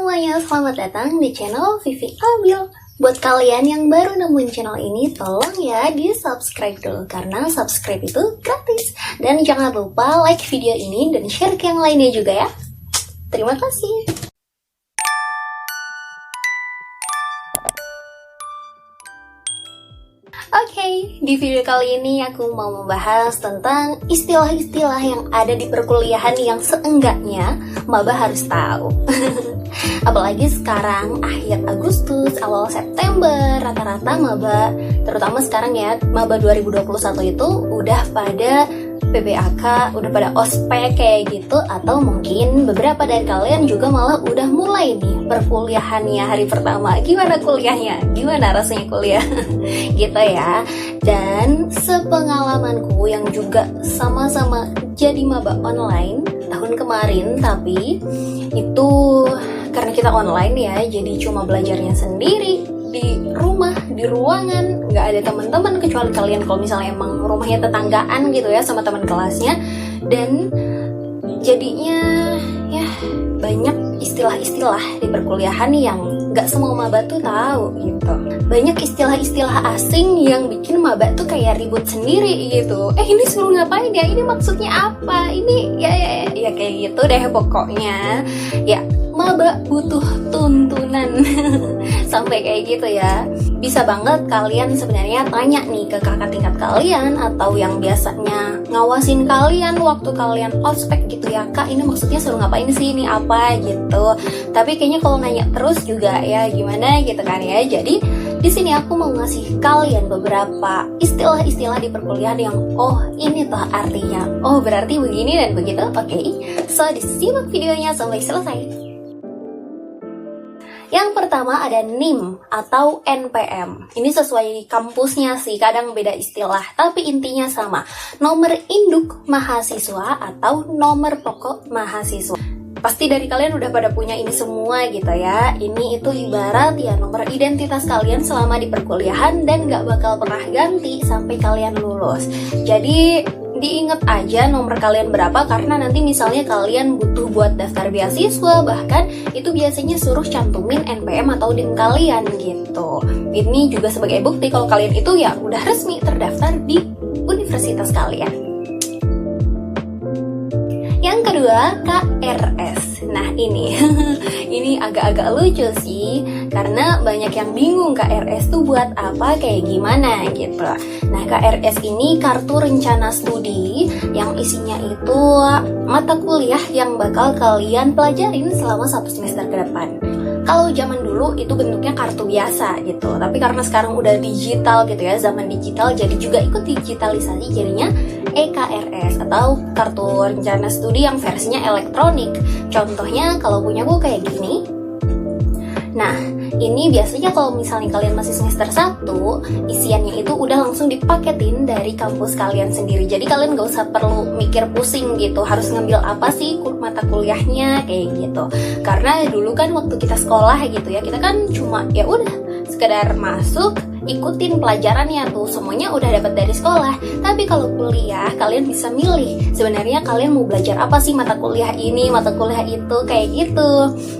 semuanya, selamat datang di channel Vivi Abil. Buat kalian yang baru nemuin channel ini, tolong ya di subscribe dulu, karena subscribe itu gratis. Dan jangan lupa like video ini dan share ke yang lainnya juga ya. Terima kasih. Oke, di video kali ini aku mau membahas tentang istilah-istilah yang ada di perkuliahan yang seenggaknya maba harus tahu. Apalagi sekarang akhir Agustus, awal September, rata-rata maba, terutama sekarang ya, maba 2021 itu udah pada PBAK, udah pada ospek kayak gitu, atau mungkin beberapa dari kalian juga malah udah mulai nih perkuliahannya hari pertama. Gimana kuliahnya? Gimana rasanya kuliah? Gitu ya. Dan sepengalamanku yang juga sama-sama jadi maba online tahun kemarin, tapi itu karena kita online ya, jadi cuma belajarnya sendiri di rumah, di ruangan, nggak ada teman-teman kecuali kalian kalau misalnya emang rumahnya tetanggaan gitu ya sama teman kelasnya. Dan jadinya ya banyak istilah-istilah di perkuliahan yang nggak semua maba tuh tahu gitu. Banyak istilah-istilah asing yang bikin maba tuh kayak ribut sendiri gitu. Ini suruh ngapain ya? Ini maksudnya apa? Ini ya kayak gitu deh pokoknya. Ya, maba butuh tuntunan. Sampai kayak gitu ya. Bisa banget kalian sebenarnya tanya nih ke kakak tingkat kalian atau yang biasanya ngawasin kalian waktu kalian ospek gitu ya, Kak, ini maksudnya suruh ngapain sih, ini apa gitu. Tapi kayaknya kalau nanya terus juga ya gimana gitu kan ya. Jadi di sini aku mau ngasih kalian beberapa istilah-istilah di perkuliahan yang ini tuh artinya. Berarti begini dan begitu. Oke. So disimak videonya sampai selesai. Yang pertama ada NIM atau NPM. Ini sesuai kampusnya sih, kadang beda istilah, tapi intinya sama. Nomor induk mahasiswa atau nomor pokok mahasiswa. Pasti dari kalian udah pada punya ini semua gitu ya. Ini itu ibarat ya nomor identitas kalian selama di perkuliahan dan gak bakal pernah ganti sampai kalian lulus. Jadi diingat aja nomor kalian berapa, karena nanti misalnya kalian butuh buat daftar beasiswa, bahkan itu biasanya suruh cantumin NPM atau NIM kalian gitu. Ini juga sebagai bukti kalau kalian itu ya udah resmi terdaftar di universitas kalian. Yang kedua, KRS. Nah ini ini agak-agak lucu sih, karena banyak yang bingung KRS tuh buat apa, kayak gimana gitu. Nah, KRS ini kartu rencana studi yang isinya itu mata kuliah yang bakal kalian pelajarin selama 1 semester ke depan. Kalau zaman dulu itu bentuknya kartu biasa gitu, tapi karena sekarang udah digital gitu ya, zaman digital, jadi juga ikut digitalisasi jadinya EKRS atau kartu rencana studi yang versinya elektronik. Contohnya kalau punya gue kayak gini. Nah, ini biasanya kalau misalnya kalian masih semester 1, isiannya itu udah langsung dipaketin dari kampus kalian sendiri. Jadi kalian gak usah perlu mikir pusing gitu, harus ngambil apa sih mata kuliahnya kayak gitu. Karena dulu kan waktu kita sekolah gitu ya, kita kan cuma ya udah sekedar masuk, ikutin pelajarannya tuh, semuanya udah dapat dari sekolah. Tapi kalau kuliah, kalian bisa milih sebenarnya kalian mau belajar apa sih, mata kuliah ini, mata kuliah itu, kayak gitu.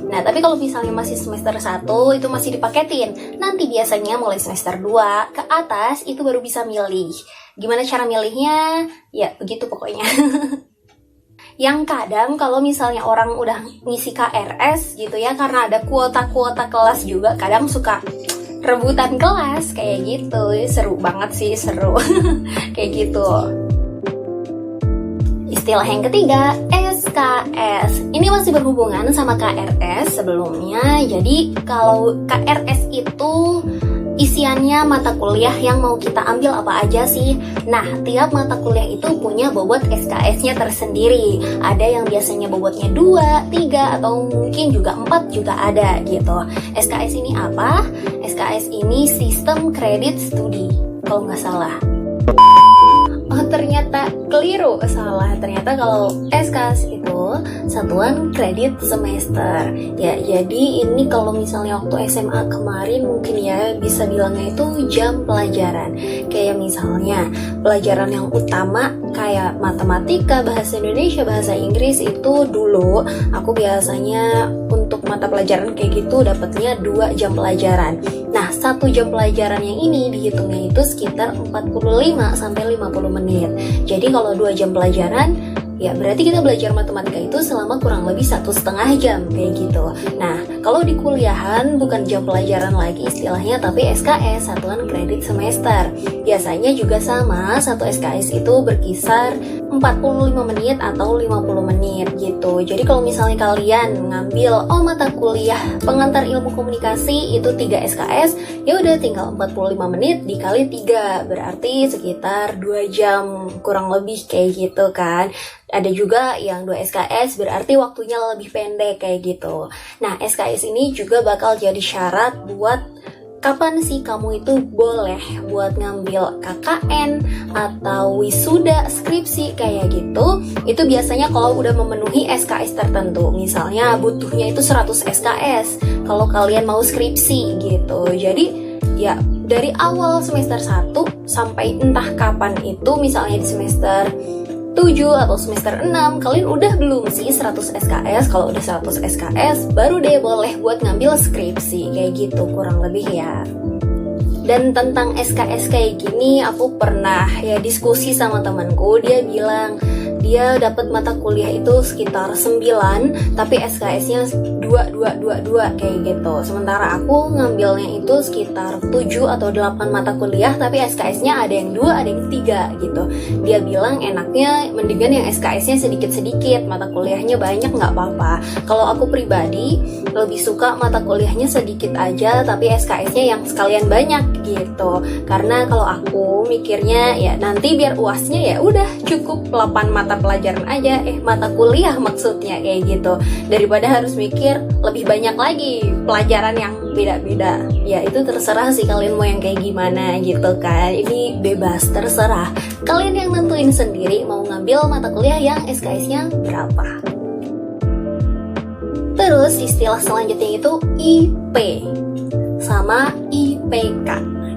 Nah, tapi kalau misalnya masih semester 1 itu masih dipaketin. Nanti biasanya mulai semester 2 ke atas itu baru bisa milih. Gimana cara milihnya? Ya, begitu pokoknya. Yang kadang kalau misalnya orang udah ngisi KRS gitu ya, karena ada kuota-kuota kelas juga, kadang suka rebutan kelas kayak gitu. Seru banget sih, seru. Kayak gitu. Istilah yang ketiga, SKS. Ini masih berhubungan sama KRS sebelumnya. Jadi kalau KRS itu isiannya mata kuliah yang mau kita ambil apa aja sih. Nah, tiap mata kuliah itu punya bobot SKS-nya tersendiri. Ada yang biasanya bobotnya 2, 3, atau mungkin juga 4 juga ada gitu. SKS ini apa? SKS ini Sistem Kredit Studi, kalau nggak salah. Ternyata keliru, salah. Ternyata kalau SKS itu satuan kredit semester. Ya, jadi ini kalau misalnya waktu SMA kemarin mungkin ya bisa bilangnya itu jam pelajaran. Kayak misalnya pelajaran yang utama kayak matematika, bahasa Indonesia, bahasa Inggris itu dulu aku biasanya untuk mata pelajaran kayak gitu dapatnya 2 jam pelajaran. Nah, 1 jam pelajaran yang ini dihitungnya itu sekitar 45 sampai 50 menit. Jadi kalau 2 jam pelajaran, ya berarti kita belajar matematika itu selama kurang lebih 1,5 jam kayak gitu. Nah, kalau di kuliahan bukan jam pelajaran lagi istilahnya, tapi SKS, satuan kredit semester. Biasanya juga sama, satu SKS itu berkisar 45 menit atau 50 menit gitu. Jadi kalau misalnya kalian ngambil mata kuliah pengantar ilmu komunikasi itu 3 SKS, ya udah tinggal 45 menit dikali 3, berarti sekitar 2 jam kurang lebih kayak gitu kan. Ada juga yang 2 SKS berarti waktunya lebih pendek kayak gitu. Nah, SKS ini juga bakal jadi syarat buat kapan sih kamu itu boleh buat ngambil KKN atau wisuda, skripsi kayak gitu. Itu biasanya kalau udah memenuhi SKS tertentu. Misalnya butuhnya itu 100 SKS kalau kalian mau skripsi gitu. Jadi ya dari awal semester 1 sampai entah kapan itu, misalnya di semester 7 atau semester 6, kalian udah belum sih 100 SKS? Kalau udah 100 SKS, baru deh boleh buat ngambil skripsi, kayak gitu kurang lebih ya. Dan tentang SKS kayak gini, aku pernah ya diskusi sama temanku, dia bilang dia dapat mata kuliah itu sekitar 9, tapi SKS-nya 2 kayak gitu. Sementara aku ngambilnya itu sekitar 7 atau 8 mata kuliah, tapi SKS-nya ada yang 2, ada yang 3 gitu. Dia bilang enaknya mendingan yang SKS-nya sedikit-sedikit, mata kuliahnya banyak nggak apa-apa. Kalau aku pribadi lebih suka mata kuliahnya sedikit aja, tapi SKS-nya yang sekalian banyak gitu. Karena kalau aku mikirnya ya nanti biar UAS-nya ya udah cukup 8 mata pelajaran aja, mata kuliah maksudnya kayak gitu, daripada harus mikir lebih banyak lagi pelajaran yang beda-beda. Ya itu terserah sih kalian mau yang kayak gimana gitu kan, ini bebas terserah kalian yang nentuin sendiri mau ngambil mata kuliah yang SKS-nya berapa. Terus istilah selanjutnya itu IP sama IPK.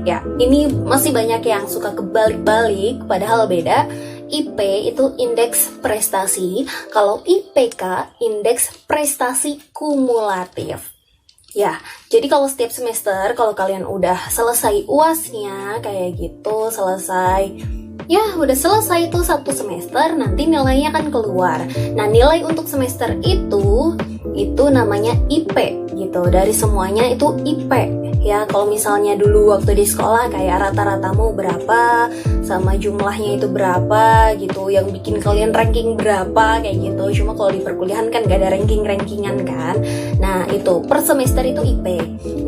Ya, ini masih banyak yang suka kebalik-balik, padahal beda. IP itu indeks prestasi, kalau IPK indeks prestasi kumulatif. Ya, jadi kalau setiap semester, kalau kalian udah selesai UAS-nya kayak gitu, udah selesai tuh 1 semester, nanti nilainya akan keluar. Nah, nilai untuk semester itu namanya IP gitu. Dari semuanya itu IP. Ya, kalau misalnya dulu waktu di sekolah kayak rata-ratamu berapa, sama jumlahnya itu berapa gitu, yang bikin kalian ranking berapa kayak gitu. Cuma kalau di perkuliahan kan gak ada ranking-rankingan kan. Nah, itu per semester itu IP.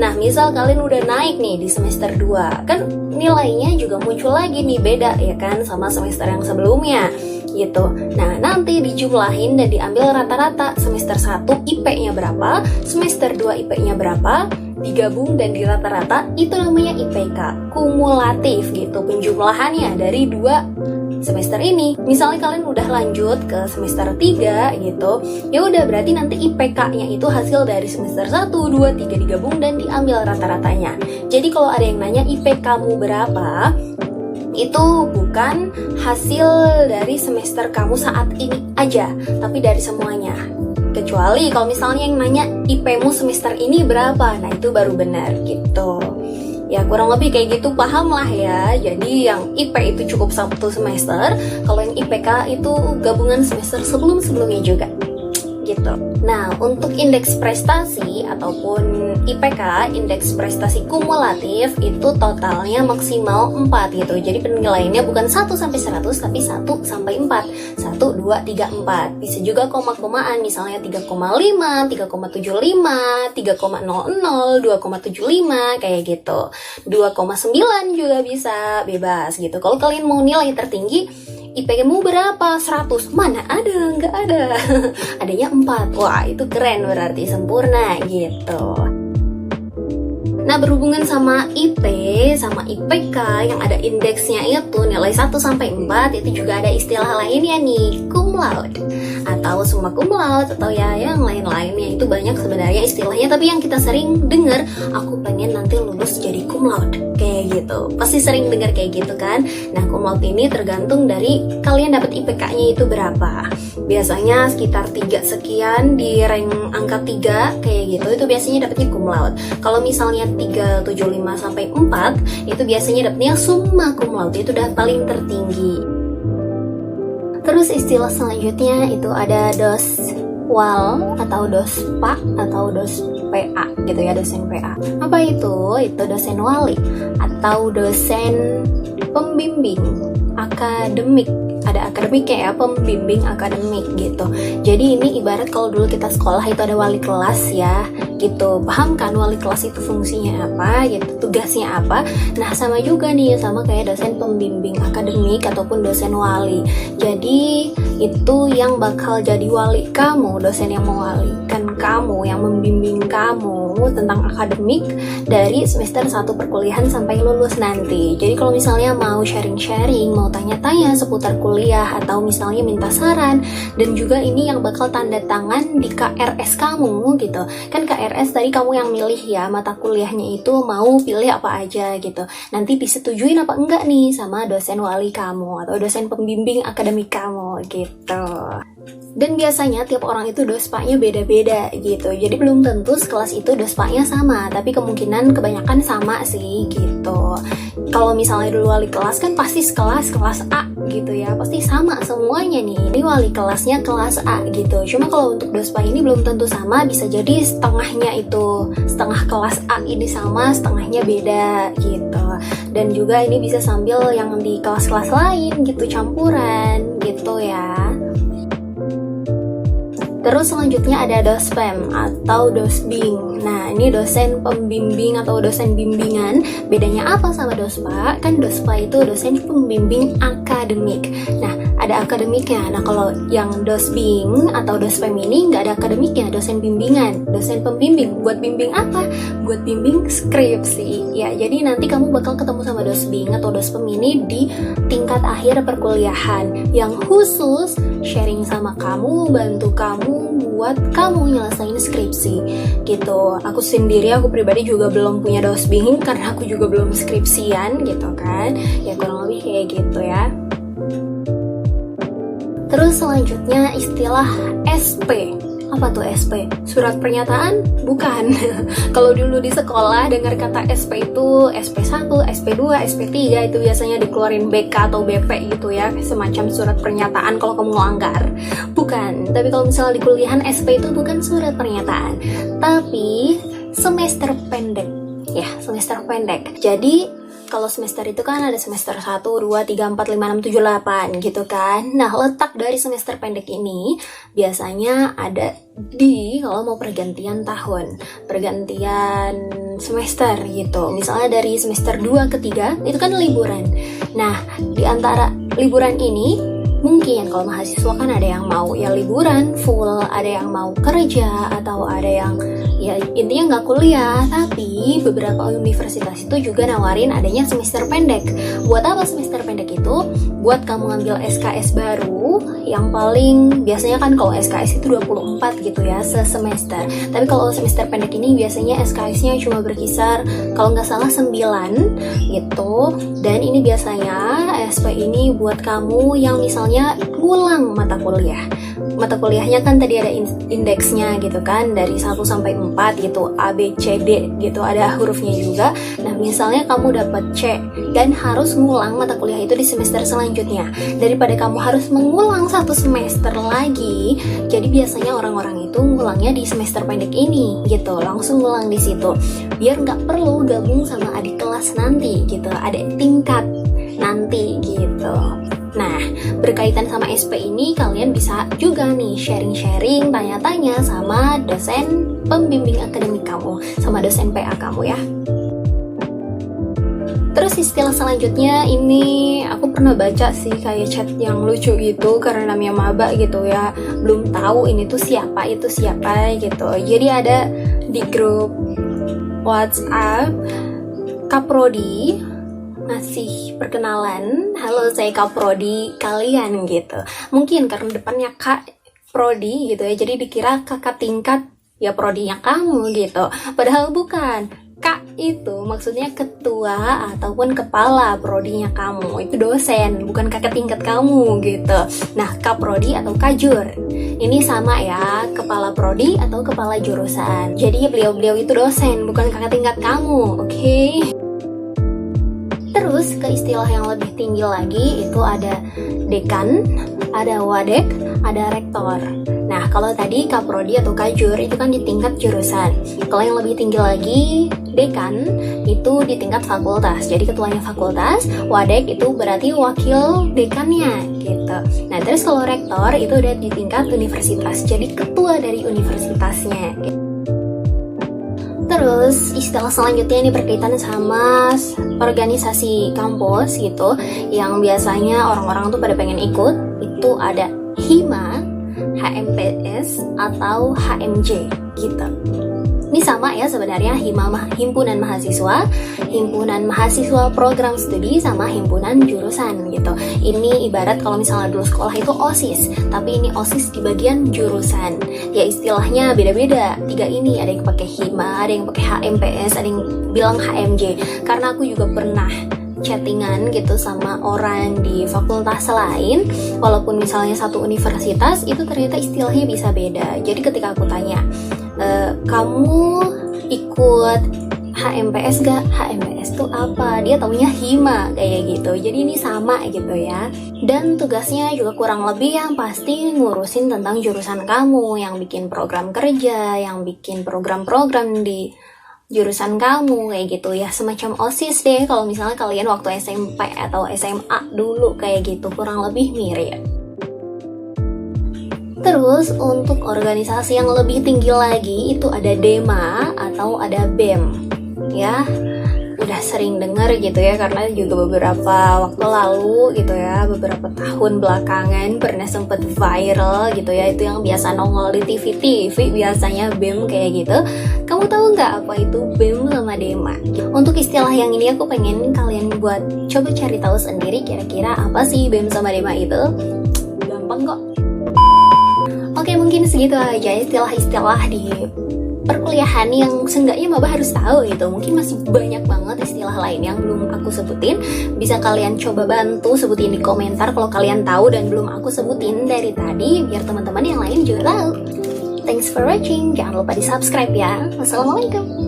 Nah, misal kalian udah naik nih di semester 2, kan nilainya juga muncul lagi nih, beda ya kan sama semester yang sebelumnya gitu. Nah, nanti dijumlahin dan diambil rata-rata semester 1 IP-nya berapa, semester 2 IP-nya berapa, digabung dan di rata-rata, itu namanya IPK kumulatif gitu, penjumlahannya dari 2 semester ini. Misalnya kalian udah lanjut ke semester 3 gitu, ya udah berarti nanti IPK-nya itu hasil dari semester 1, 2, 3 digabung dan diambil rata-ratanya. Jadi kalau ada yang nanya IPK-mu berapa, itu bukan hasil dari semester kamu saat ini aja, tapi dari semuanya. Kecuali kalau misalnya yang nanya IP-mu semester ini berapa, nah itu baru benar gitu. Ya kurang lebih kayak gitu, paham lah ya. Jadi yang IP itu cukup 1 semester, kalau yang IPK itu gabungan semester sebelum-sebelumnya juga gitu. Nah, untuk indeks prestasi ataupun IPK, indeks prestasi kumulatif, itu totalnya maksimal 4 gitu. Jadi penilaiannya bukan 1 sampai 100, tapi 1 sampai 4. 1, 2, 3, 4. Bisa juga koma-komaan, misalnya 3,5, 3,75, 3,00, 2,75 kayak gitu. 2,9 juga bisa, bebas gitu. Kalau kalian mau nilai tertinggi, IPK-mu berapa? 100? Mana ada, nggak ada. Adanya 4. Wah, itu keren berarti, sempurna gitu. Nah, berhubungan sama IP, sama IPK yang ada indeksnya itu nilai 1 sampai 4, itu juga ada istilah lainnya nih, cum laude atau summa cum laude atau ya yang lain-lainnya. Itu banyak sebenarnya istilahnya, tapi yang kita sering dengar, aku pengen nanti lulus jadi cum laude, kayak gitu. Pasti sering dengar kayak gitu kan. Nah, cum laude ini tergantung dari kalian dapat IPK-nya itu berapa. Biasanya sekitar 3 sekian di rank angka 3 kayak gitu, itu biasanya dapatnya cum laude. Kalau misalnya 3,75 sampai 4, itu biasanya dapatnya summa cum laude, itu udah paling tertinggi. Terus istilah selanjutnya itu ada doswal atau dospa atau dospa gitu ya, dosen PA. Apa itu? Itu dosen wali atau dosen pembimbing akademik. Ada akademiknya ya, pembimbing akademik gitu. Jadi ini ibarat kalau dulu kita sekolah itu ada wali kelas ya, gitu. Paham kan wali kelas itu fungsinya apa gitu, tugasnya apa. Nah, sama juga nih, sama kayak dosen pembimbing akademik ataupun dosen wali. Jadi itu yang bakal jadi wali kamu, dosen yang mewalikan kamu, yang membimbing kamu tentang akademik dari semester 1 perkuliahan sampai lulus nanti. Jadi kalau misalnya mau sharing-sharing, mau tanya-tanya seputar kuliah atau misalnya minta saran, dan juga ini yang bakal tanda tangan di KRS kamu gitu. Kan KRS tadi kamu yang milih ya, mata kuliahnya itu mau pilih apa aja gitu. Nanti disetujuin apa enggak nih sama dosen wali kamu atau dosen pembimbing akademik kamu gitu. Dan biasanya tiap orang itu dospanya beda-beda gitu. Jadi belum tentu sekelas itu dospanya sama, tapi kemungkinan kebanyakan sama sih gitu. Kalau misalnya dulu wali kelas kan pasti sekelas A gitu ya, pasti sama semuanya nih. Ini wali kelasnya kelas A gitu. Cuma kalau untuk dospa ini belum tentu sama, bisa jadi setengahnya itu, setengah kelas A ini sama, setengahnya beda gitu. Dan juga ini bisa sambil yang di kelas-kelas lain gitu, campuran gitu ya. Terus selanjutnya ada dospem atau dosbing. Nah, ini dosen pembimbing atau dosen bimbingan. Bedanya apa sama dospa? Kan dospa itu dosen pembimbing akademik. Nah, ada akademiknya. Nah, kalau yang dosbing atau dospem ini nggak ada akademiknya, dosen bimbingan, dosen pembimbing. Buat bimbing apa? Buat bimbing skripsi. Ya, jadi nanti kamu bakal ketemu sama dosbing atau dospem ini di tingkat akhir perkuliahan yang khusus sharing sama kamu, bantu kamu buat kamu nyelesain skripsi gitu. Aku pribadi juga belum punya dosbing karena aku juga belum skripsian gitu kan. Ya kurang lebih kayak gitu ya. Terus selanjutnya istilah SP. Apa tuh SP? Surat pernyataan? Bukan. Kalau dulu di sekolah dengar kata SP itu SP1, SP2, SP3 itu biasanya dikeluarin BK atau BP gitu ya, semacam surat pernyataan kalau kamu melanggar. Bukan. Tapi kalau misalnya di kuliahan SP itu bukan surat pernyataan, tapi semester pendek. Ya, semester pendek. Jadi kalau semester itu kan ada semester 1, 2, 3, 4, 5, 6, 7, 8 gitu kan. Nah, letak dari semester pendek ini biasanya ada di kalau mau pergantian tahun, pergantian semester gitu. Misalnya dari semester 2 ke 3 itu kan liburan. Nah, di antara liburan ini mungkin kalau mahasiswa kan ada yang mau ya liburan full, ada yang mau kerja, atau ada yang ya intinya nggak kuliah. Tapi beberapa universitas itu juga nawarin adanya semester pendek. Buat apa semester pendek itu? Buat kamu ngambil SKS baru, yang paling biasanya kan kalau SKS itu 24 gitu ya semester. Tapi kalau semester pendek ini biasanya SKS-nya cuma berkisar kalau nggak salah 9 gitu. Dan ini biasanya SP ini buat kamu yang misalnya ngulang mata kuliah. Mata kuliahnya kan tadi ada indeksnya gitu kan, dari 1 sampai 4 gitu, A, B, C, D gitu, ada hurufnya juga. Nah, misalnya kamu dapat C dan harus ngulang mata kuliah itu di semester selanjutnya, daripada kamu harus mengulang 1 semester lagi, jadi biasanya orang-orang itu ngulangnya di semester pendek ini gitu, langsung ngulang di situ, biar nggak perlu gabung sama adik kelas nanti gitu, adik tingkat nanti gitu. Nah, berkaitan sama SP ini, kalian bisa juga nih sharing-sharing, tanya-tanya sama dosen pembimbing akademik kamu, sama dosen PA kamu ya. Terus istilah selanjutnya ini aku pernah baca sih kayak chat yang lucu gitu, karena namanya maba gitu ya, belum tahu ini tuh siapa, itu siapa gitu. Jadi ada di grup WhatsApp Kaprodi ngasih perkenalan, halo saya Kaprodi kalian gitu. Mungkin karena depannya Kak Prodi gitu ya, jadi dikira kakak tingkat ya prodinya kamu gitu. Padahal bukan. Kak itu maksudnya ketua ataupun kepala prodinya kamu, itu dosen, bukan kakak tingkat kamu gitu. Nah, Kaprodi atau Kajur ini sama ya, kepala prodi atau kepala jurusan. Jadi beliau-beliau itu dosen, bukan kakak tingkat kamu, oke? Terus ke istilah yang lebih tinggi lagi itu ada dekan, ada wadek, ada rektor. Nah, kalau tadi Kaprodi atau Kajur itu kan di tingkat jurusan. Kalau yang lebih tinggi lagi, dekan itu di tingkat fakultas. Jadi ketuanya fakultas, wadek itu berarti wakil dekannya gitu. Nah, terus kalau rektor itu udah di tingkat universitas. Jadi ketua dari universitasnya. Terus istilah selanjutnya ini berkaitan sama organisasi kampus gitu, yang biasanya orang-orang tuh pada pengen ikut. Itu ada HIMA, HMPS, atau HMJ gitu. Ini sama ya sebenarnya, HIMA himpunan mahasiswa, himpunan mahasiswa program studi, sama himpunan jurusan gitu. Ini ibarat kalau misalnya dulu sekolah itu OSIS, tapi ini OSIS di bagian jurusan. Ya istilahnya beda-beda. Tiga ini ada yang pakai HIMA, ada yang pakai HMPS, ada yang bilang HMJ. Karena aku juga pernah chattingan gitu sama orang di fakultas lain, walaupun misalnya satu universitas, itu ternyata istilahnya bisa beda. Jadi ketika aku tanya, kamu ikut HMPS gak? HMPS tuh apa? Dia taunya HIMA kayak gitu. Jadi ini sama gitu ya. Dan tugasnya juga kurang lebih yang pasti ngurusin tentang jurusan kamu, yang bikin program kerja, yang bikin program-program di jurusan kamu kayak gitu ya, semacam OSIS deh kalau misalnya kalian waktu SMP atau SMA dulu kayak gitu, kurang lebih mirip. Terus untuk organisasi yang lebih tinggi lagi itu ada DEMA atau ada BEM ya. Udah sering dengar gitu ya, karena juga beberapa waktu lalu gitu ya, beberapa tahun belakangan pernah sempet viral gitu ya, itu yang biasa nongol di TV-TV biasanya BEM kayak gitu. Kamu tahu nggak apa itu BEM sama DEMA? Untuk istilah yang ini aku pengen kalian buat coba cari tahu sendiri kira-kira apa sih BEM sama DEMA itu. Gampang kok. Oke, mungkin segitu aja istilah-istilah di perkuliahan yang seenggaknya maba harus tahu gitu. Mungkin masih banyak banget istilah lain yang belum aku sebutin. Bisa kalian coba bantu sebutin di komentar kalau kalian tahu dan belum aku sebutin dari tadi, biar teman-teman yang lain juga tahu. Thanks for watching. Jangan lupa di subscribe ya. Wassalamualaikum.